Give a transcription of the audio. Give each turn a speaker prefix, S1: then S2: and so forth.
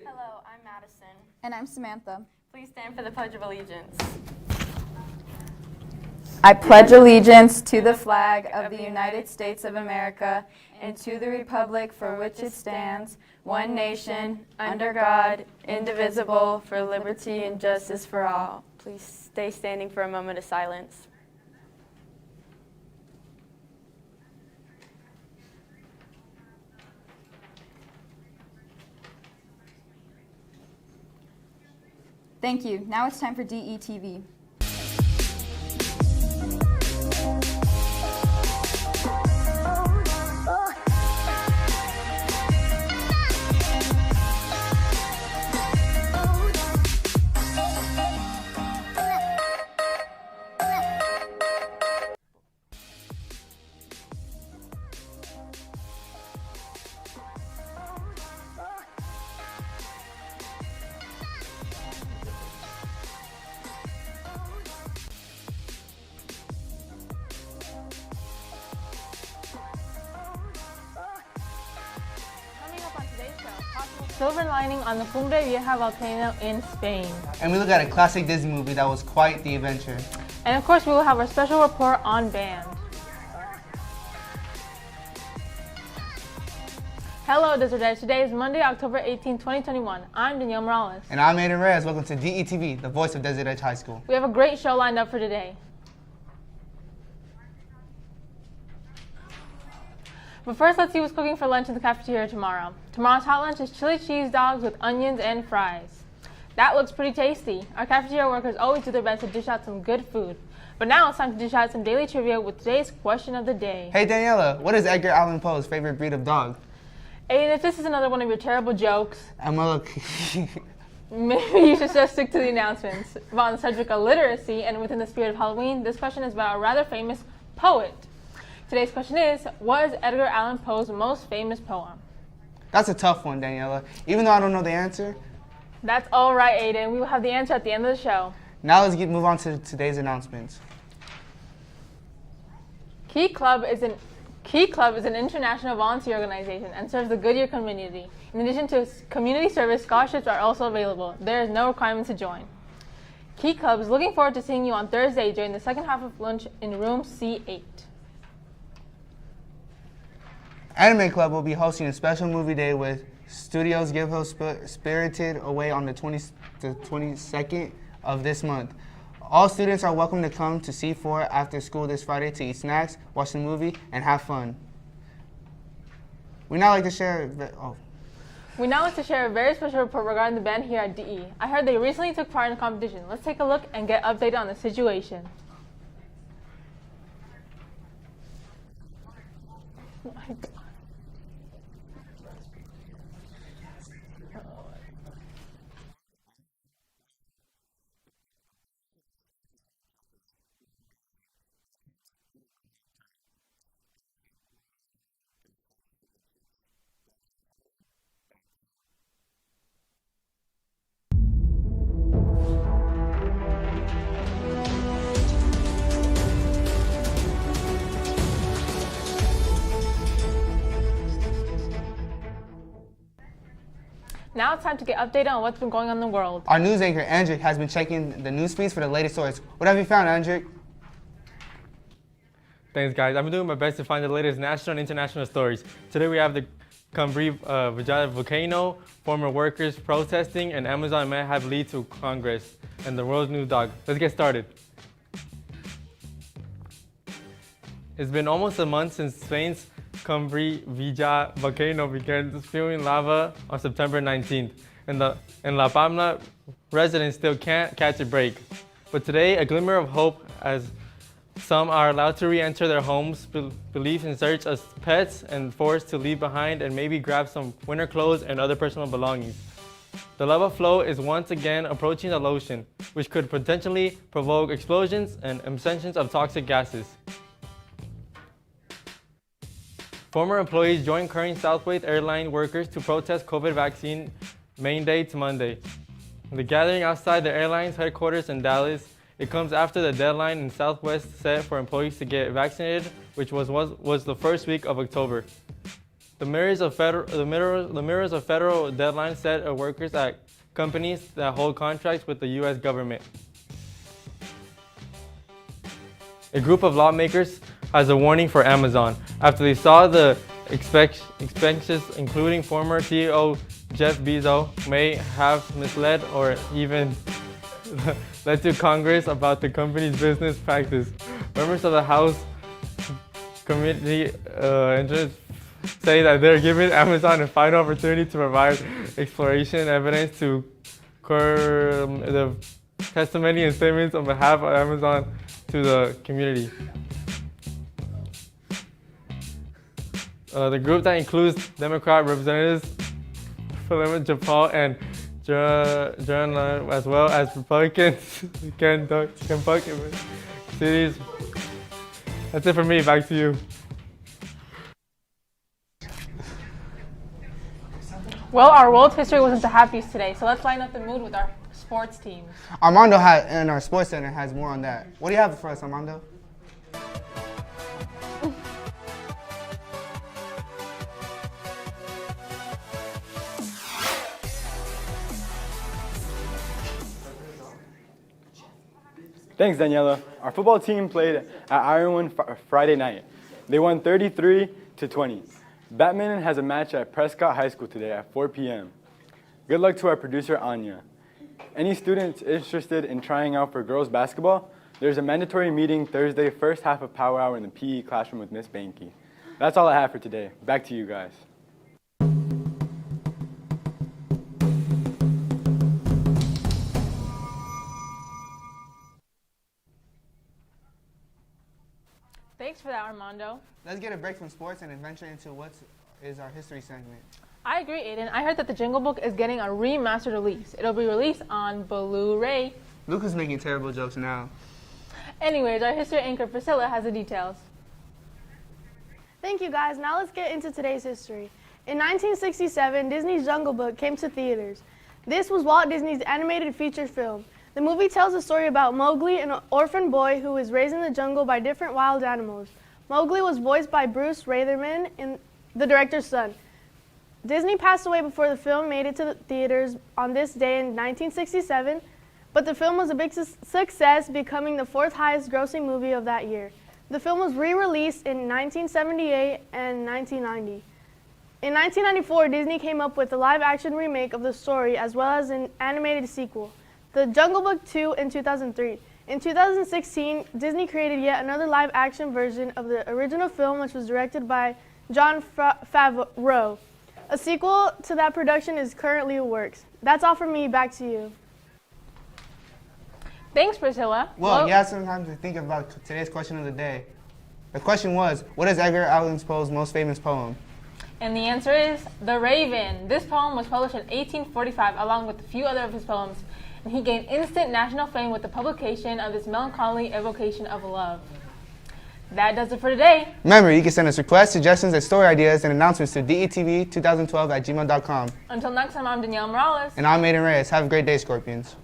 S1: Hello, I'm Madison.
S2: And I'm Samantha.
S1: Please stand for the Pledge of Allegiance.
S2: I pledge allegiance to the flag of the United States of America and to the republic for which it stands, one nation, under God, indivisible, for liberty and justice for all.
S1: Please stay standing for a moment of silence.
S2: Thank you. Now it's time for DETV.
S3: Silver lining on the Cumbre Vieja volcano in Spain.
S4: And we look at a classic Disney movie that was quite the adventure.
S3: And of course, we will have our special report on band. Hello, Desert Edge. Today is Monday, October 18, 2021. I'm Danielle Morales.
S4: And I'm Aiden Reyes. Welcome to DETV, the voice of Desert Edge High School.
S3: We have a great show lined up for today. But first, let's see what's cooking for lunch in the cafeteria tomorrow. Tomorrow's hot lunch is chili cheese dogs with onions and fries. That looks pretty tasty. Our cafeteria workers always do their best to dish out some good food. But now it's time to dish out some daily trivia with today's question of the day.
S4: Hey Daniela, what is Edgar Allan Poe's favorite breed of dog?
S3: Aiden, if this is another one of your terrible jokes,
S4: Emma,
S3: maybe you should just stick to the announcements. But on the subject of literacy and within the spirit of Halloween, this question is about a rather famous poet. Today's question is, what is Edgar Allan Poe's most famous poem?
S4: That's a tough one, Daniela. Even though I don't know the answer.
S3: That's all right, Aiden. We will have the answer at the end of the show.
S4: Now let's move on to today's announcements.
S3: Key Club is an international volunteer organization and serves the Goodyear community. In addition to community service, scholarships are also available. There is no requirement to join. Key Club is looking forward to seeing you on Thursday during the second half of lunch in room C8.
S4: Anime Club will be hosting a special movie day with Studios Give Hope Spirited Away on the 22nd of this month. All students are welcome to come to C4 after school this Friday to eat snacks, watch the movie, and have fun. We now like to share a
S3: very special report regarding the band here at DE. I heard they recently took part in a competition. Let's take a look and get updated on the situation. Oh my God. Now it's time to get updated on what's been going on in the world.
S4: Our news anchor, Andrick, has been checking the news feeds for the latest stories. What have you found, Andrick?
S5: Thanks, guys. I've been doing my best to find the latest national and international stories. Today we have the Cambridge volcano, former workers protesting, and Amazon may have lead to Congress, and the world's new dog. Let's get started. It's been almost a month since Spain's Cambridge volcano began spewing lava on September 19th, and La Palma residents still can't catch a break. But today, a glimmer of hope as some are allowed to re-enter their homes, belief in search of pets, and forced to leave behind and maybe grab some winter clothes and other personal belongings. The lava flow is once again approaching the ocean, which could potentially provoke explosions and emissions of toxic gases. Former employees joined current Southwest airline workers to protest COVID vaccine mandate Monday. The gathering outside the airline's headquarters in Dallas, it comes after the deadline in Southwest set for employees to get vaccinated, which was the first week of October. The mirrors of federal deadlines set of workers at companies that hold contracts with the U.S. government. A group of lawmakers has a warning for Amazon after they saw the expenses, including former CEO Jeff Bezos, may have misled or even led to Congress about the company's business practice. Members of the House Committee interests say that they're giving Amazon a final opportunity to provide exploration evidence to the testimony and statements on behalf of Amazon to the community. The group that includes Democrat representatives Philip Japal and John, as well as Republicans, Kentucky cities. That's it for me. Back to you.
S3: Well, our world history wasn't the happiest today, so let's lighten up the mood with our sports teams.
S4: Armando in our sports center has more on that. What do you have for us, Armando?
S6: Thanks, Daniela. Our football team played at Ironwood Friday night. They won 33-20. Badminton has a match at Prescott High School today at 4 p.m. Good luck to our producer, Anya. Any students interested in trying out for girls basketball? There's a mandatory meeting Thursday, first half of Power Hour in the PE classroom with Miss Banky. That's all I have for today. Back to you guys.
S3: Thanks for that, Armando.
S4: Let's get a break from sports and venture into what is our history segment.
S3: I agree, Aiden. I heard that the Jingle Book is getting a remastered release. It'll be released on Blu-ray.
S4: Luca's making terrible jokes now.
S3: Anyways, our history anchor Priscilla has the details.
S7: Thank you, guys. Now let's get into today's history. In 1967, Disney's Jungle Book came to theaters. This was Walt Disney's animated feature film. The movie tells a story about Mowgli, an orphan boy who was raised in the jungle by different wild animals. Mowgli was voiced by Bruce Ratherman, the director's son. Disney passed away before the film made it to the theaters on this day in 1967, but the film was a big success, becoming the fourth highest grossing movie of that year. The film was re-released in 1978 and 1990. In 1994, Disney came up with a live-action remake of the story as well as an animated sequel, The Jungle Book 2 in 2003. In 2016, Disney created yet another live-action version of the original film, which was directed by Jon Favreau. A sequel to that production is currently in works. That's all from me. Back to you.
S3: Thanks, Priscilla.
S4: Well, you have some time to think about today's question of the day. The question was, what is Edgar Allan Poe's most famous poem?
S3: And the answer is The Raven. This poem was published in 1845 along with a few other of his poems, and he gained instant national fame with the publication of his melancholy evocation of love. That does it for today.
S4: Remember, you can send us requests, suggestions, and story ideas and announcements to DETV2012@gmail.com.
S3: Until next time, I'm Danielle Morales.
S4: And I'm Aiden Reyes. Have a great day, Scorpions.